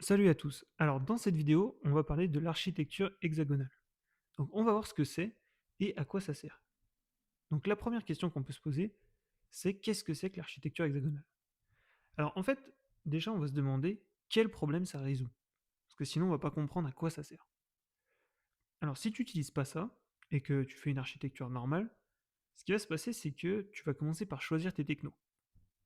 Salut à tous. Alors dans cette vidéo, on va parler de l'architecture hexagonale. Donc on va voir ce que c'est et à quoi ça sert. Donc la première question qu'on peut se poser, c'est qu'est-ce que c'est que l'architecture hexagonale? Alors en fait, déjà on va se demander quel problème ça résout. Parce que sinon on va pas comprendre à quoi ça sert. Alors si tu n'utilises pas ça et que tu fais une architecture normale, ce qui va se passer c'est que tu vas commencer par choisir tes technos.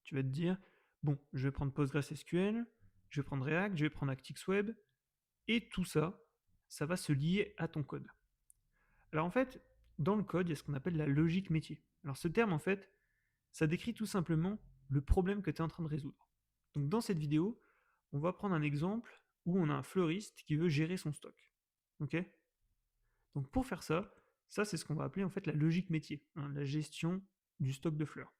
Tu vas te dire, bon, je vais prendre PostgreSQL, je vais prendre React, je vais prendre ActixWeb, et tout ça, ça va se lier à ton code. Alors en fait, dans le code, il y a ce qu'on appelle la logique métier. Alors ce terme, en fait, ça décrit tout simplement le problème que tu es en train de résoudre. Donc dans cette vidéo, on va prendre un exemple où on a un fleuriste qui veut gérer son stock. Ok? Donc pour faire ça, ça c'est ce qu'on va appeler en fait la logique métier, hein, la gestion du stock de fleurs.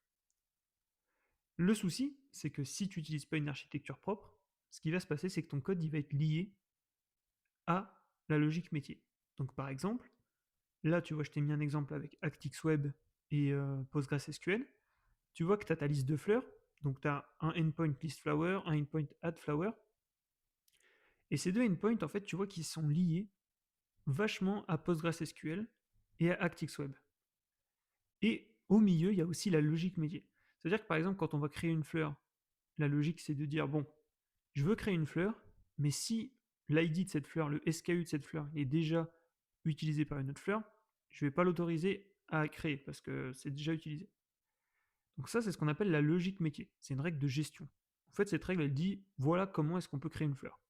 Le souci, c'est que si tu n'utilises pas une architecture propre, ce qui va se passer, c'est que ton code il va être lié à la logique métier. Donc par exemple, là tu vois, je t'ai mis un exemple avec ActixWeb et PostgreSQL. Tu vois que tu as ta liste de fleurs, donc tu as un endpoint list flower, un endpoint add flower, et ces deux endpoints, en fait, tu vois qu'ils sont liés vachement à PostgreSQL et à ActixWeb. Et au milieu, il y a aussi la logique métier. C'est-à-dire que par exemple, quand on va créer une fleur, la logique c'est de dire, bon, je veux créer une fleur, mais si l'ID de cette fleur, le SKU de cette fleur est déjà utilisé par une autre fleur, je ne vais pas l'autoriser à créer parce que c'est déjà utilisé. Donc ça, c'est ce qu'on appelle la logique métier. C'est une règle de gestion. En fait, cette règle, elle dit, voilà comment est-ce qu'on peut créer une fleur.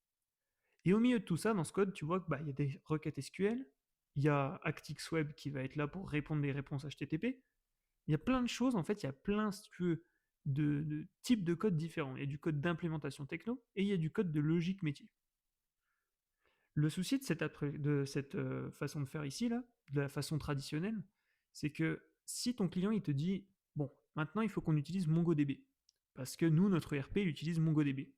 Et au milieu de tout ça, dans ce code, tu vois qu'il y a des requêtes SQL, il y a ActixWeb qui va être là pour répondre les réponses HTTP. Il y a plein de choses, en fait, il y a plein, si tu veux, de types de code différents. Il y a du code d'implémentation techno et il y a du code de logique métier. Le souci de cette façon de faire ici, là, de la façon traditionnelle, c'est que si ton client il te dit, bon, maintenant il faut qu'on utilise MongoDB, parce que nous, notre ERP, il utilise MongoDB,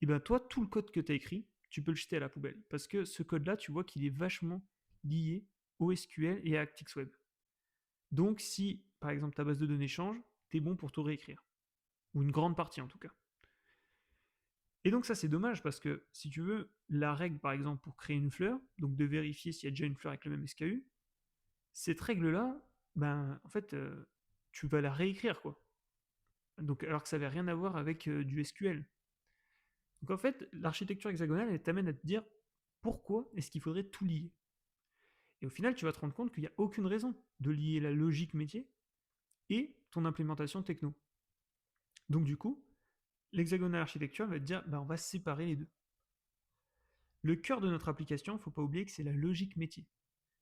et bien toi, tout le code que tu as écrit, tu peux le jeter à la poubelle, parce que ce code-là, tu vois qu'il est vachement lié au SQL et à ActixWeb. Donc si, par exemple, ta base de données change, tu es bon pour tout réécrire, ou une grande partie en tout cas. Et donc ça c'est dommage parce que si tu veux, la règle par exemple pour créer une fleur, donc de vérifier s'il y a déjà une fleur avec le même SKU, cette règle-là, ben en fait tu vas la réécrire quoi. Donc alors que ça n'avait rien à voir avec du SQL. Donc en fait l'architecture hexagonale elle t'amène à te dire pourquoi est-ce qu'il faudrait tout lier. Et au final tu vas te rendre compte qu'il n'y a aucune raison de lier la logique métier et ton implémentation techno. Donc du coup, l'hexagonal architecture va te dire ben, on va séparer les deux. Le cœur de notre application, il ne faut pas oublier que c'est la logique métier.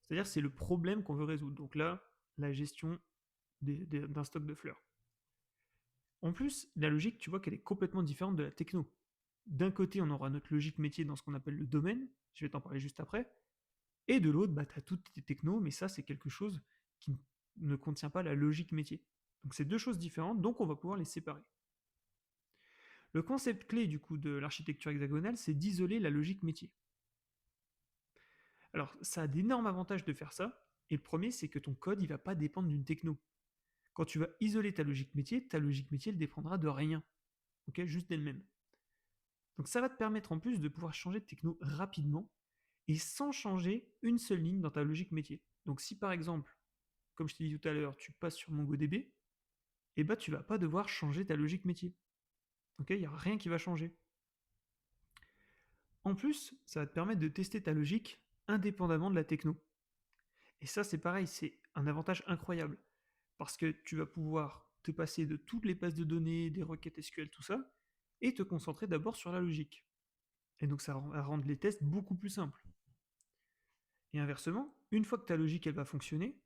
C'est-à-dire c'est le problème qu'on veut résoudre. Donc là, la gestion d'un stock de fleurs. En plus, la logique, tu vois qu'elle est complètement différente de la techno. D'un côté, on aura notre logique métier dans ce qu'on appelle le domaine, je vais t'en parler juste après, et de l'autre, bah, tu as toutes tes technos, mais ça, c'est quelque chose qui ne contient pas la logique métier. Donc c'est deux choses différentes, donc on va pouvoir les séparer. Le concept clé du coup de l'architecture hexagonale, c'est d'isoler la logique métier. Alors, ça a d'énormes avantages de faire ça, et le premier, c'est que ton code, il ne va pas dépendre d'une techno. Quand tu vas isoler ta logique métier, elle dépendra de rien, ok, juste d'elle-même. Donc ça va te permettre en plus de pouvoir changer de techno rapidement et sans changer une seule ligne dans ta logique métier. Donc si par exemple, comme je t'ai dit tout à l'heure, tu passes sur MongoDB, eh ben, tu ne vas pas devoir changer ta logique métier. Okay, il n'y a rien qui va changer. En plus, ça va te permettre de tester ta logique indépendamment de la techno. Et ça, c'est pareil, c'est un avantage incroyable. Parce que tu vas pouvoir te passer de toutes les bases de données, des requêtes SQL, tout ça, et te concentrer d'abord sur la logique. Et donc ça va rendre les tests beaucoup plus simples. Et inversement, une fois que ta logique elle va fonctionner,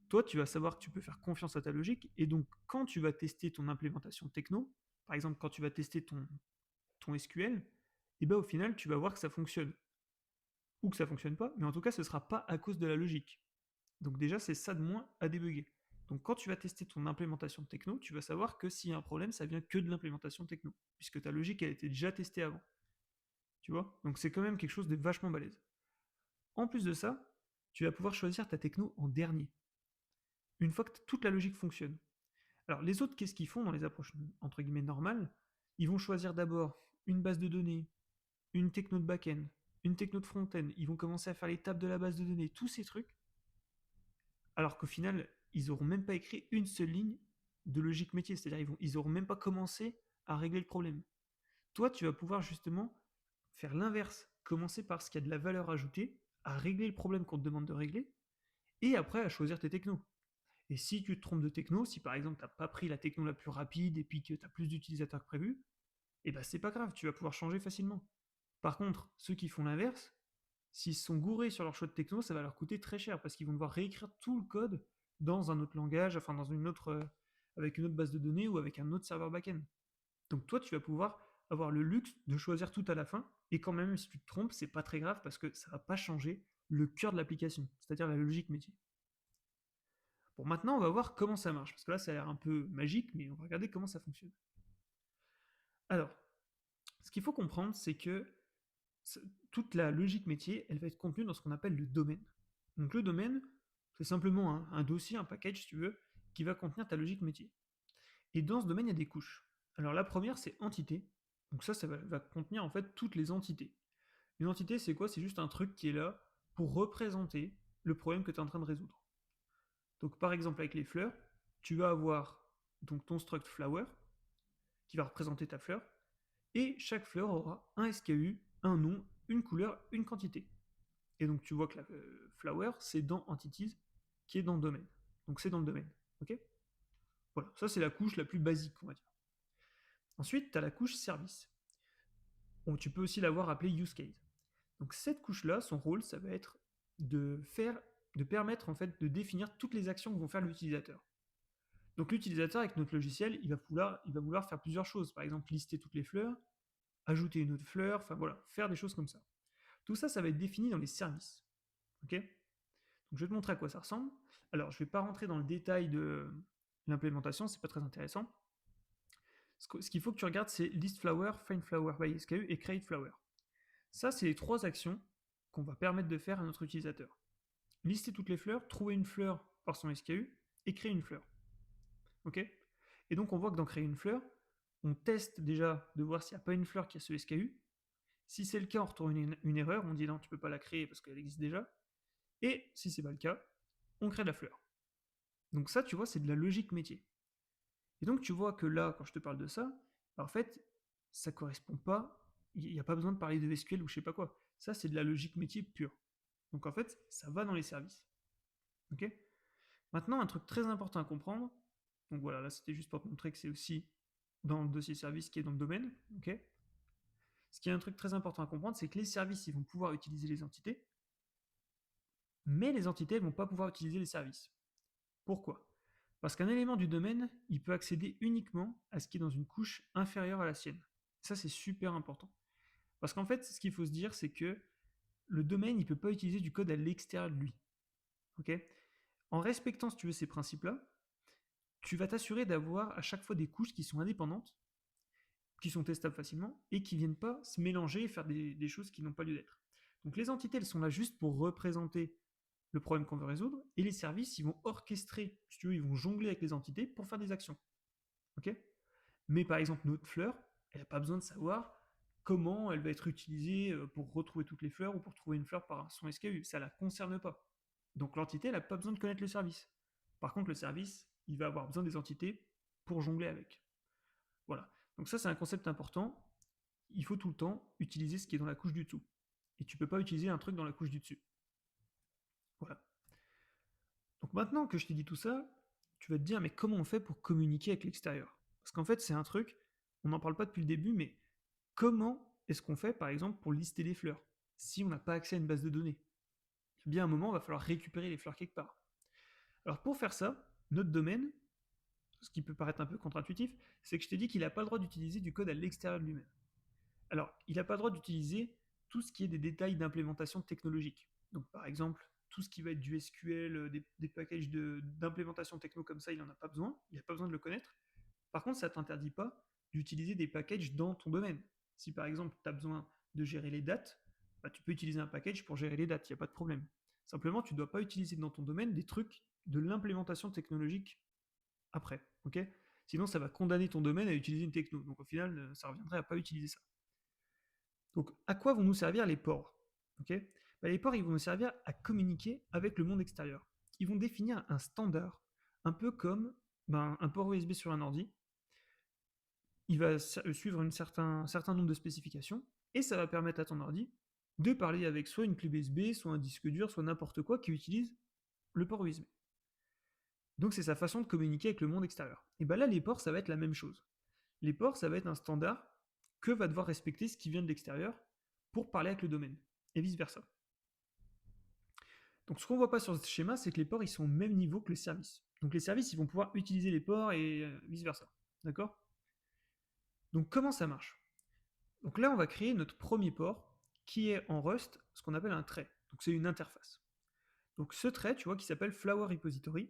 toi tu vas savoir que tu peux faire confiance à ta logique, et donc quand tu vas tester ton implémentation techno, par exemple quand tu vas tester ton SQL, et ben au final tu vas voir que ça fonctionne. Ou que ça fonctionne pas, mais en tout cas ce ne sera pas à cause de la logique. Donc déjà, c'est ça de moins à débugger. Donc quand tu vas tester ton implémentation de techno, tu vas savoir que s'il y a un problème, ça vient que de l'implémentation techno, puisque ta logique, elle a été déjà testée avant. Tu vois? Donc c'est quand même quelque chose de vachement balèze. En plus de ça, tu vas pouvoir choisir ta techno en dernier, une fois que toute la logique fonctionne. Alors les autres, qu'est-ce qu'ils font dans les approches entre guillemets normales? Ils vont choisir d'abord une base de données une techno de back-end, une techno de front-end, ils vont commencer à faire les tables de la base de données, tous ces trucs, alors qu'au final, ils n'auront même pas écrit une seule ligne de logique métier, c'est-à-dire ils n'auront même pas commencé à régler le problème. Toi, tu vas pouvoir justement faire l'inverse, commencer par ce qui a de la valeur ajoutée, à régler le problème qu'on te demande de régler, et après à choisir tes technos. Et si tu te trompes de techno, si par exemple tu n'as pas pris la techno la plus rapide et puis que tu as plus d'utilisateurs que prévu, et ben c'est pas grave, tu vas pouvoir changer facilement. Par contre, ceux qui font l'inverse, s'ils se sont gourés sur leur choix de techno, ça va leur coûter très cher parce qu'ils vont devoir réécrire tout le code dans un autre langage, enfin dans une autre, avec une autre base de données ou avec un autre serveur back-end. Donc toi, tu vas pouvoir avoir le luxe de choisir tout à la fin, et quand même, si tu te trompes, c'est pas très grave parce que ça va pas changer le cœur de l'application, c'est-à-dire la logique métier. Bon, maintenant, on va voir comment ça marche, parce que là, ça a l'air un peu magique, mais on va regarder comment ça fonctionne. Alors, ce qu'il faut comprendre, c'est que toute la logique métier, elle va être contenue dans ce qu'on appelle le domaine. Donc le domaine, c'est simplement un dossier, un package, si tu veux, qui va contenir ta logique métier. Et dans ce domaine, il y a des couches. Alors la première, c'est entité. Donc ça va contenir en fait toutes les entités. Une entité, c'est quoi? C'est juste un truc qui est là pour représenter le problème que tu es en train de résoudre. Donc par exemple avec les fleurs, tu vas avoir donc ton struct flower qui va représenter ta fleur, et chaque fleur aura un SKU, un nom, une couleur, une quantité. Et donc tu vois que la flower, c'est dans entities, qui est dans le domaine. Donc c'est dans le domaine. Ok? Voilà, ça c'est la couche la plus basique, on va dire. Ensuite, tu as la couche service. Bon, tu peux aussi l'avoir appelée use case. Donc cette couche-là, son rôle, ça va être de permettre en fait de définir toutes les actions que vont faire l'utilisateur. Donc l'utilisateur avec notre logiciel, il va vouloir faire plusieurs choses. Par exemple, lister toutes les fleurs, ajouter une autre fleur, enfin voilà, faire des choses comme ça. Tout ça, ça va être défini dans les services. Ok? Donc je vais te montrer à quoi ça ressemble. Alors je ne vais pas rentrer dans le détail de l'implémentation, c'est pas très intéressant. Ce qu'il faut que tu regardes, c'est list flower, find flower by SKU et create flower. Ça, c'est les trois actions qu'on va permettre de faire à notre utilisateur. Lister toutes les fleurs, trouver une fleur par son SKU et créer une fleur. Ok? Et donc on voit que dans créer une fleur, on teste déjà de voir s'il n'y a pas une fleur qui a ce SKU. Si c'est le cas, on retourne une erreur, on dit non, tu ne peux pas la créer parce qu'elle existe déjà. Et si c'est pas le cas, on crée de la fleur. Donc ça, tu vois, c'est de la logique métier. Et donc tu vois que là, quand je te parle de ça, en fait, ça correspond pas, il n'y a pas besoin de parler de SQL ou je sais pas quoi. Ça, c'est de la logique métier pure. Donc en fait, ça va dans les services. Ok? Maintenant, un truc très important à comprendre, donc voilà, là c'était juste pour te montrer que c'est aussi dans le dossier service qui est dans le domaine. Ok? Ce qui est un truc très important à comprendre, c'est que les services, ils vont pouvoir utiliser les entités, mais les entités ne vont pas pouvoir utiliser les services. Pourquoi? Parce qu'un élément du domaine, il peut accéder uniquement à ce qui est dans une couche inférieure à la sienne. Ça, c'est super important. Parce qu'en fait, ce qu'il faut se dire, c'est que le domaine, il ne peut pas utiliser du code à l'extérieur de lui. Ok? En respectant, si tu veux, ces principes-là, tu vas t'assurer d'avoir à chaque fois des couches qui sont indépendantes, qui sont testables facilement, et qui ne viennent pas se mélanger et faire des choses qui n'ont pas lieu d'être. Donc les entités, elles sont là juste pour représenter le problème qu'on veut résoudre, et les services, ils vont orchestrer, si tu veux, ils vont jongler avec les entités pour faire des actions. Ok? Mais par exemple, notre fleur, elle n'a pas besoin de savoir comment elle va être utilisée pour retrouver toutes les fleurs ou pour trouver une fleur par son SKU. Ça ne la concerne pas. Donc l'entité, elle n'a pas besoin de connaître le service. Par contre, le service, il va avoir besoin des entités pour jongler avec. Voilà. Donc ça, c'est un concept important. Il faut tout le temps utiliser ce qui est dans la couche du dessous. Et tu ne peux pas utiliser un truc dans la couche du dessus. Voilà. Donc maintenant que je t'ai dit tout ça, tu vas te dire, mais comment on fait pour communiquer avec l'extérieur? Parce qu'en fait, c'est un truc, on n'en parle pas depuis le début, mais comment est-ce qu'on fait, par exemple, pour lister les fleurs si on n'a pas accès à une base de données? Il y a bien un moment, il va falloir récupérer les fleurs quelque part. Alors pour faire ça, notre domaine, ce qui peut paraître un peu contre-intuitif, c'est que je t'ai dit qu'il n'a pas le droit d'utiliser du code à l'extérieur de lui-même. Alors, il n'a pas le droit d'utiliser tout ce qui est des détails d'implémentation technologique. Donc par exemple, tout ce qui va être du SQL, des packages d'implémentation techno comme ça, il n'en a pas besoin, il n'a pas besoin de le connaître. Par contre, ça ne t'interdit pas d'utiliser des packages dans ton domaine. Si par exemple, tu as besoin de gérer les dates, bah, tu peux utiliser un package pour gérer les dates, il n'y a pas de problème. Simplement, tu ne dois pas utiliser dans ton domaine des trucs de l'implémentation technologique après. Ok? Sinon, ça va condamner ton domaine à utiliser une techno. Donc au final, ça reviendrait à ne pas utiliser ça. Donc, à quoi vont nous servir les ports? Ok. Les ports, ils vont nous servir à communiquer avec le monde extérieur. Ils vont définir un standard, un peu comme un port USB sur un ordi. Il va suivre un certain nombre de spécifications, et ça va permettre à ton ordi de parler avec soit une clé USB, soit un disque dur, soit n'importe quoi qui utilise le port USB. Donc c'est sa façon de communiquer avec le monde extérieur. Et bien là, les ports, ça va être la même chose. Les ports, ça va être un standard que va devoir respecter ce qui vient de l'extérieur pour parler avec le domaine, et vice-versa. Donc ce qu'on ne voit pas sur ce schéma, c'est que les ports, ils sont au même niveau que les services. Donc les services, ils vont pouvoir utiliser les ports et vice-versa. D'accord? Donc comment ça marche? Donc là, on va créer notre premier port qui est en Rust ce qu'on appelle un trait. Donc c'est une interface. Donc ce trait, tu vois, qui s'appelle Flower Repository.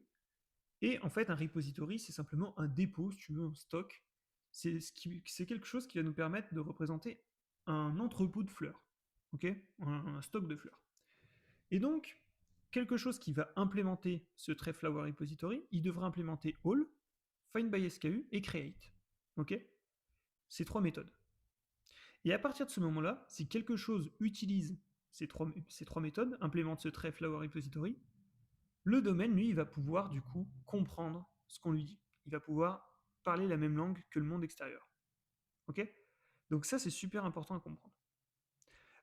Et en fait, un repository, c'est simplement un dépôt, si tu veux, un stock. C'est quelque chose qui va nous permettre de représenter un entrepôt de fleurs. Ok, un stock de fleurs. Et donc, quelque chose qui va implémenter ce trait Flower Repository, il devra implémenter all, find by SKU et create. Ok, ces trois méthodes. Et à partir de ce moment-là, si quelque chose utilise ces trois méthodes, implémente ce trait Flower Repository, le domaine, lui, il va pouvoir du coup comprendre ce qu'on lui dit. Il va pouvoir parler la même langue que le monde extérieur. Ok? Donc ça, c'est super important à comprendre.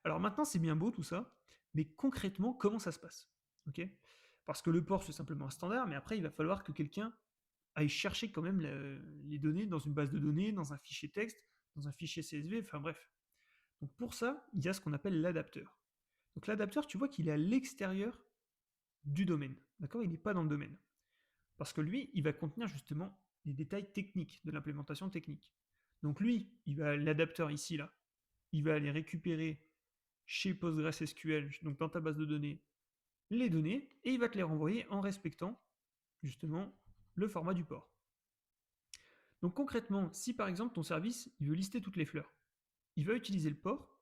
Alors maintenant, c'est bien beau tout ça, mais concrètement, comment ça se passe? Ok? Parce que le port, c'est simplement un standard, mais après, il va falloir que quelqu'un aille chercher quand même les données dans une base de données, dans un fichier texte, dans un fichier CSV, enfin bref. Donc pour ça, il y a ce qu'on appelle l'adapteur. Donc l'adapteur, tu vois qu'il est à l'extérieur du domaine. D'accord? Il n'est pas dans le domaine. Parce que lui, il va contenir justement les détails techniques de l'implémentation technique. Donc lui, l'adapteur ici, là, il va aller récupérer chez PostgreSQL, donc dans ta base de données, les données, et il va te les renvoyer en respectant justement le format du port. Donc concrètement, si par exemple ton service, il veut lister toutes les fleurs, il va utiliser le port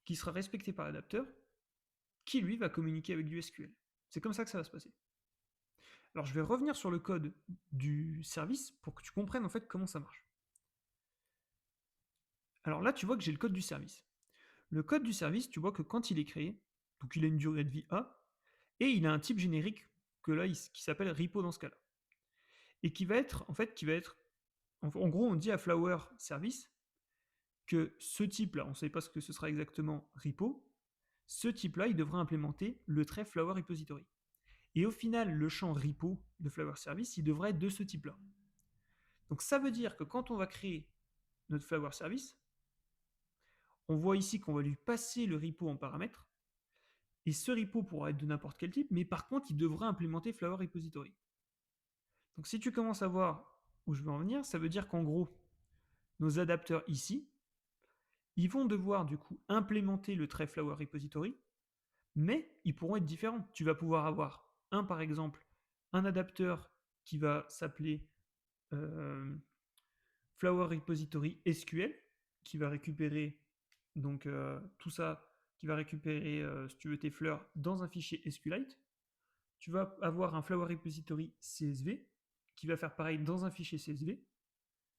qui sera respecté par l'adapteur, qui lui va communiquer avec du SQL. C'est comme ça que ça va se passer. Alors je vais revenir sur le code du service pour que tu comprennes en fait comment ça marche. Alors là, tu vois que j'ai le code du service. Le code du service, tu vois que quand il est créé, donc il a une durée de vie A, et il a un type générique que là, qui s'appelle repo dans ce cas-là. Et qui va être, en gros, on dit à Flower Service que ce type-là, on ne sait pas ce que ce sera exactement repo, ce type-là, il devra implémenter le trait Flower Repository. Et au final, le champ repo de Flower Service, il devrait être de ce type-là. Donc ça veut dire que quand on va créer notre Flower Service, on voit ici qu'on va lui passer le repo en paramètre, et ce repo pourra être de n'importe quel type, mais par contre, il devra implémenter Flower Repository. Donc si tu commences à voir où je veux en venir, ça veut dire qu'en gros, nos adapteurs ici, ils vont devoir du coup implémenter le trait Flower Repository, mais ils pourront être différents. Tu vas pouvoir avoir par exemple, un adapteur qui va s'appeler Flower Repository SQL, qui va récupérer donc tout ça, qui va récupérer, si tu veux, tes fleurs dans un fichier SQLite. Tu vas avoir un Flower Repository CSV, qui va faire pareil dans un fichier CSV.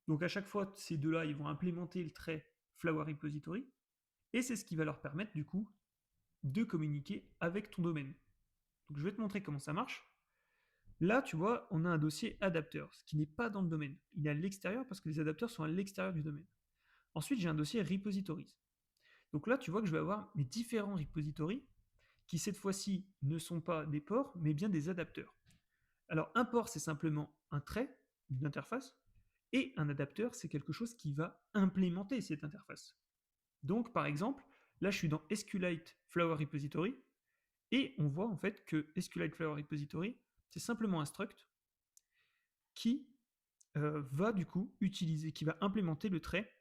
Donc à chaque fois, ces deux-là, ils vont implémenter le trait Flower Repository, et c'est ce qui va leur permettre du coup de communiquer avec ton domaine. Donc je vais te montrer comment ça marche. Là, tu vois, on a un dossier adapteur, ce qui n'est pas dans le domaine. Il est à l'extérieur parce que les adapteurs sont à l'extérieur du domaine. Ensuite, j'ai un dossier repositories. Donc là, tu vois que je vais avoir mes différents repositories qui, cette fois-ci, ne sont pas des ports, mais bien des adapteurs. Alors, un port, c'est simplement un trait, une interface, et un adapteur, c'est quelque chose qui va implémenter cette interface. Donc, par exemple, là, je suis dans SQLite Flower Repository, et on voit en fait que SQLite Flower Repository, c'est simplement un struct qui va du coup utiliser, qui va implémenter le trait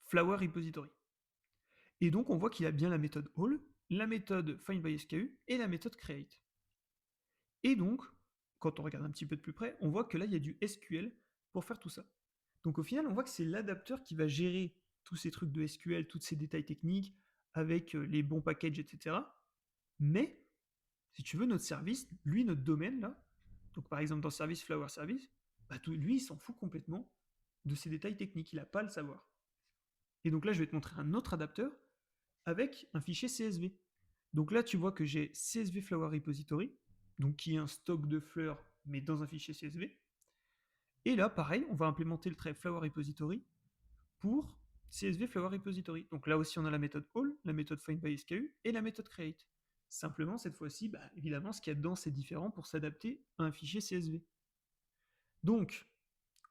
Flower Repository. Et donc on voit qu'il a bien la méthode all, la méthode findBySKU et la méthode create. Et donc, quand on regarde un petit peu de plus près, on voit que là il y a du SQL pour faire tout ça. Donc au final, on voit que c'est l'adapteur qui va gérer tous ces trucs de SQL, tous ces détails techniques, avec les bons packages, etc. Mais, si tu veux, notre service, lui, notre domaine, là, donc par exemple dans Service Flower Service, lui, il s'en fout complètement de ces détails techniques, il n'a pas à le savoir. Et donc là, je vais te montrer un autre adapteur avec un fichier CSV. Donc là, tu vois que j'ai CSV Flower Repository, donc qui est un stock de fleurs, mais dans un fichier CSV. Et là, pareil, on va implémenter le trait Flower Repository pour CSV Flower Repository. Donc là aussi, on a la méthode All, la méthode FindBySKU et la méthode Create. Simplement, cette fois-ci, évidemment, ce qu'il y a dedans, c'est différent pour s'adapter à un fichier CSV. Donc,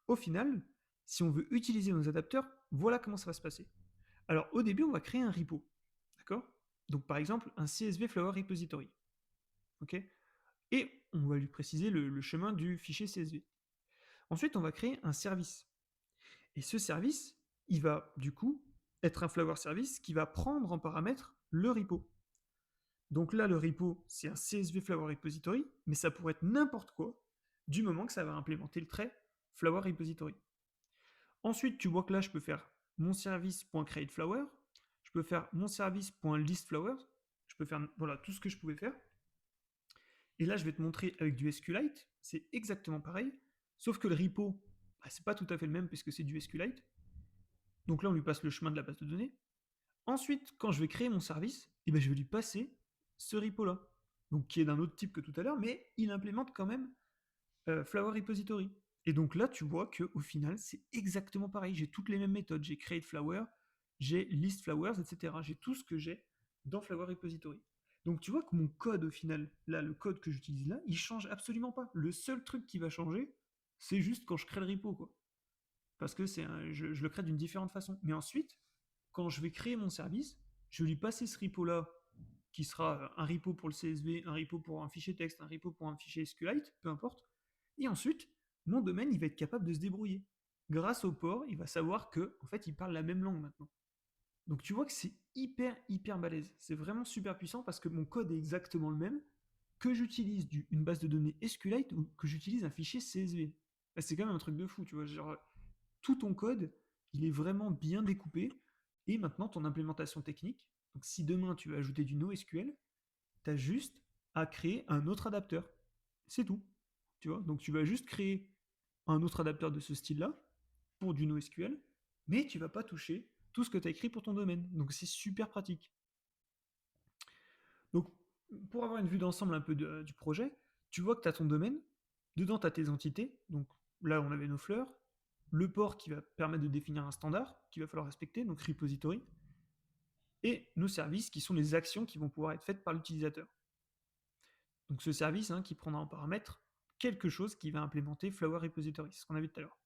au final, si on veut utiliser nos adapteurs, voilà comment ça va se passer. Alors, au début, on va créer un repo. D'accord? Donc, par exemple, un CSV Flower Repository. OK? Et on va lui préciser le chemin du fichier CSV. Ensuite, on va créer un service. Et ce service, il va du coup être un Flower Service qui va prendre en paramètre le repo. Donc là, le repo, c'est un CSV Flower Repository, mais ça pourrait être n'importe quoi, du moment que ça va implémenter le trait Flower Repository. Ensuite, tu vois que là, je peux faire mon service.createFlower, je peux faire mon service.listFlowers, je peux faire voilà, tout ce que je pouvais faire. Et là, je vais te montrer avec du SQLite, c'est exactement pareil, sauf que le repo, c'est pas tout à fait le même puisque c'est du SQLite. Donc là, on lui passe le chemin de la base de données. Ensuite, quand je vais créer mon service, je vais lui passer ce repo-là, donc qui est d'un autre type que tout à l'heure, mais il implémente quand même Flower Repository. Et donc là, tu vois qu'au final, c'est exactement pareil. J'ai toutes les mêmes méthodes. J'ai Create Flower, j'ai List Flowers, etc. J'ai tout ce que j'ai dans Flower Repository. Donc tu vois que mon code, au final, là, le code que j'utilise là, il change absolument pas. Le seul truc qui va changer, c'est juste quand je crée le repo, quoi. Parce que je le crée d'une différente façon. Mais ensuite, quand je vais créer mon service, je vais lui passer ce repo-là, qui sera un repo pour le CSV, un repo pour un fichier texte, un repo pour un fichier SQLite, peu importe. Et ensuite, mon domaine, il va être capable de se débrouiller. Grâce au port, il va savoir que, en fait, il parle la même langue maintenant. Donc tu vois que c'est hyper balèze. C'est vraiment super puissant parce que mon code est exactement le même, que j'utilise une base de données SQLite ou que j'utilise un fichier CSV. C'est quand même un truc de fou, tu vois. Genre, tout ton code, il est vraiment bien découpé. Et maintenant, ton implémentation technique, donc si demain tu veux ajouter du NoSQL, tu as juste à créer un autre adapteur. C'est tout. Tu vois, donc tu vas juste créer un autre adapteur de ce style-là pour du NoSQL, mais tu vas pas toucher tout ce que tu as écrit pour ton domaine. Donc c'est super pratique. Donc pour avoir une vue d'ensemble un peu du projet, tu vois que tu as ton domaine, dedans tu as tes entités, donc là on avait nos fleurs, le port qui va permettre de définir un standard qu'il va falloir respecter, donc repository, et nos services qui sont les actions qui vont pouvoir être faites par l'utilisateur. Donc ce service qui prendra en paramètre quelque chose qui va implémenter Flower Repository, c'est ce qu'on a vu tout à l'heure.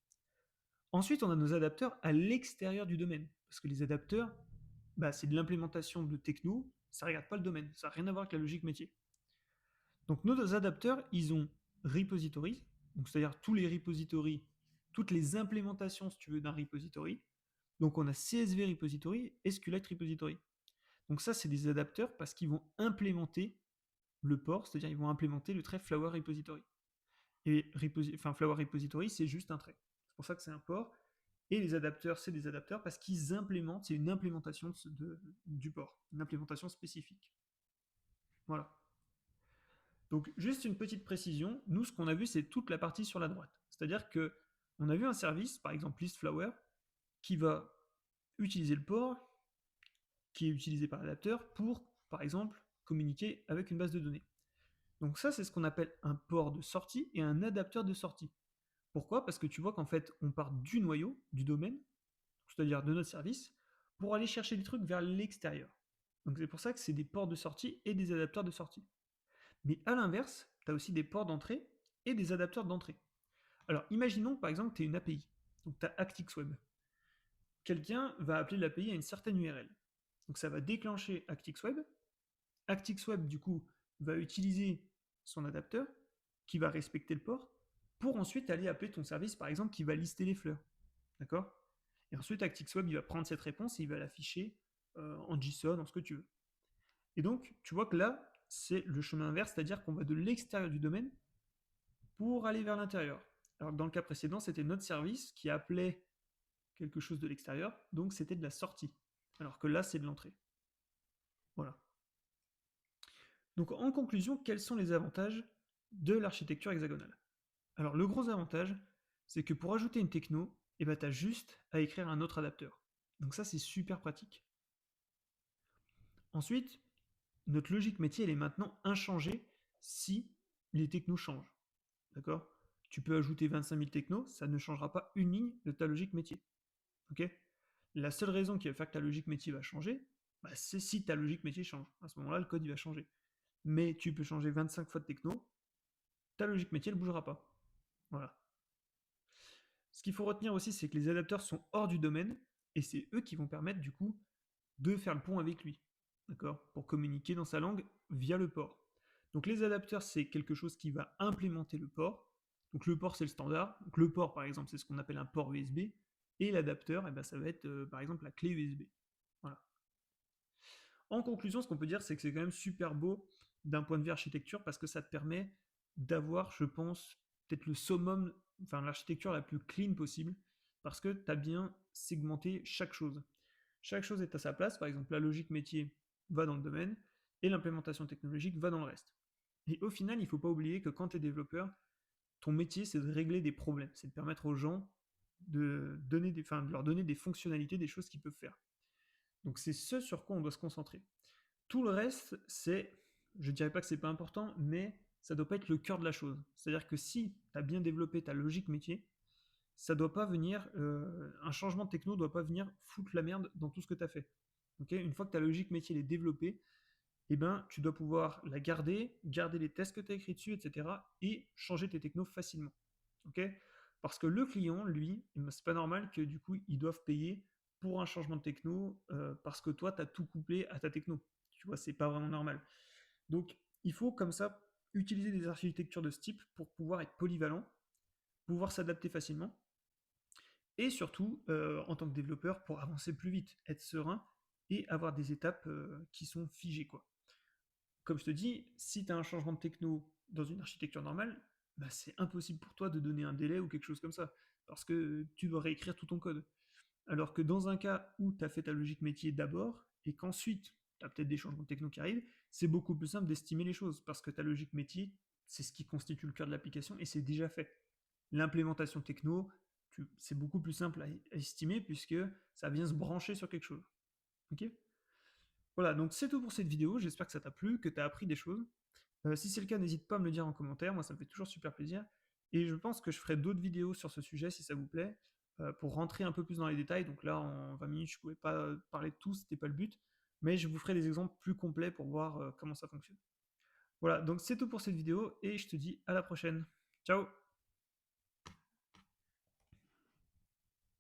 Ensuite, on a nos adapteurs à l'extérieur du domaine, parce que les adapteurs, c'est de l'implémentation de techno, ça ne regarde pas le domaine, ça n'a rien à voir avec la logique métier. Donc nos adapteurs, ils ont repositories, donc c'est-à-dire tous les repositories, toutes les implémentations, si tu veux, d'un repository. Donc on a CSV repository et SQLite repository. Donc ça, c'est des adapteurs parce qu'ils vont implémenter le port, c'est-à-dire ils vont implémenter le trait Flower Repository. Et Flower Repository, c'est juste un trait. C'est pour ça que c'est un port. Et les adapteurs, c'est des adapteurs parce qu'ils implémentent, c'est une implémentation du port, une implémentation spécifique. Voilà. Donc juste une petite précision, nous ce qu'on a vu c'est toute la partie sur la droite. C'est-à-dire que on a vu un service, par exemple ListFlower, qui va utiliser le port, qui est utilisé par l'adapteur pour, par exemple, communiquer avec une base de données. Donc ça c'est ce qu'on appelle un port de sortie et un adapteur de sortie. Pourquoi? Parce que tu vois qu'en fait on part du noyau, du domaine, c'est-à-dire de notre service, pour aller chercher des trucs vers l'extérieur. Donc c'est pour ça que c'est des ports de sortie et des adapteurs de sortie. Mais à l'inverse, tu as aussi des ports d'entrée et des adapteurs d'entrée. Alors imaginons par exemple que tu as une API, donc tu as ActixWeb. Quelqu'un va appeler l'API à une certaine URL. Donc ça va déclencher ActixWeb. ActixWeb du coup va utiliser son adapteur qui va respecter le port pour ensuite aller appeler ton service par exemple qui va lister les fleurs. D'accord? Et ensuite ActixWeb il va prendre cette réponse et il va l'afficher en JSON, en ce que tu veux. Et donc tu vois que là c'est le chemin inverse, c'est-à-dire qu'on va de l'extérieur du domaine pour aller vers l'intérieur. Alors que dans le cas précédent, c'était notre service qui appelait quelque chose de l'extérieur, donc c'était de la sortie. Alors que là, c'est de l'entrée. Voilà. Donc en conclusion, quels sont les avantages de l'architecture hexagonale? Alors le gros avantage, c'est que pour ajouter une techno, tu as juste à écrire un autre adapteur. Donc ça, c'est super pratique. Ensuite, notre logique métier, elle est maintenant inchangée si les technos changent. D'accord? Tu peux ajouter 25 000 technos, ça ne changera pas une ligne de ta logique métier. Ok? La seule raison qui va faire que ta logique métier va changer, bah, c'est si ta logique métier change. À ce moment-là, le code il va changer. Mais tu peux changer 25 fois de techno, ta logique métier ne bougera pas. Voilà. Ce qu'il faut retenir aussi, c'est que les adapteurs sont hors du domaine, et c'est eux qui vont permettre du coup de faire le pont avec lui. D'accord? Pour communiquer dans sa langue via le port. Donc les adapteurs, c'est quelque chose qui va implémenter le port. Donc le port, c'est le standard. Donc le port, par exemple, c'est ce qu'on appelle un port USB. Et l'adapteur, eh ben, ça va être par exemple la clé USB. Voilà. En conclusion, ce qu'on peut dire, c'est que c'est quand même super beau d'un point de vue architecture parce que ça te permet d'avoir, je pense, peut-être le summum, enfin l'architecture la plus clean possible parce que tu as bien segmenté chaque chose. Chaque chose est à sa place, par exemple la logique métier va dans le domaine et l'implémentation technologique va dans le reste. Et au final, il ne faut pas oublier que quand tu es développeur, ton métier c'est de régler des problèmes, c'est de permettre aux gens de leur donner des fonctionnalités, des choses qu'ils peuvent faire. Donc c'est ce sur quoi on doit se concentrer. Tout le reste, je ne dirais pas que c'est pas important, mais ça ne doit pas être le cœur de la chose. C'est-à-dire que si tu as bien développé ta logique métier, ça doit pas venir, un changement de techno ne doit pas venir foutre la merde dans tout ce que tu as fait. Okay, une fois que ta logique métier est développée, eh ben, tu dois pouvoir la garder les tests que tu as écrits dessus, etc. et changer tes technos facilement. Okay, parce que le client, lui, c'est pas normal que du coup, ils doivent payer pour un changement de techno parce que toi, tu as tout couplé à ta techno. Tu vois, c'est pas vraiment normal. Donc, il faut comme ça utiliser des architectures de ce type pour pouvoir être polyvalent, pouvoir s'adapter facilement et surtout, en tant que développeur, pour avancer plus vite, être serein et avoir des étapes qui sont figées, quoi. Comme je te dis, si tu as un changement de techno dans une architecture normale, bah, c'est impossible pour toi de donner un délai ou quelque chose comme ça, parce que tu dois réécrire tout ton code. Alors que dans un cas où tu as fait ta logique métier d'abord, et qu'ensuite tu as peut-être des changements de techno qui arrivent, c'est beaucoup plus simple d'estimer les choses, parce que ta logique métier, c'est ce qui constitue le cœur de l'application, et c'est déjà fait. L'implémentation techno, c'est beaucoup plus simple à estimer, puisque ça vient se brancher sur quelque chose. Ok? Voilà, donc c'est tout pour cette vidéo, j'espère que ça t'a plu, que tu as appris des choses. Si c'est le cas, n'hésite pas à me le dire en commentaire, moi ça me fait toujours super plaisir. Et je pense que je ferai d'autres vidéos sur ce sujet si ça vous plaît, pour rentrer un peu plus dans les détails. Donc là, en 20 minutes, je ne pouvais pas parler de tout, c'était pas le but. Mais je vous ferai des exemples plus complets pour voir comment ça fonctionne. Voilà, donc c'est tout pour cette vidéo et je te dis à la prochaine. Ciao!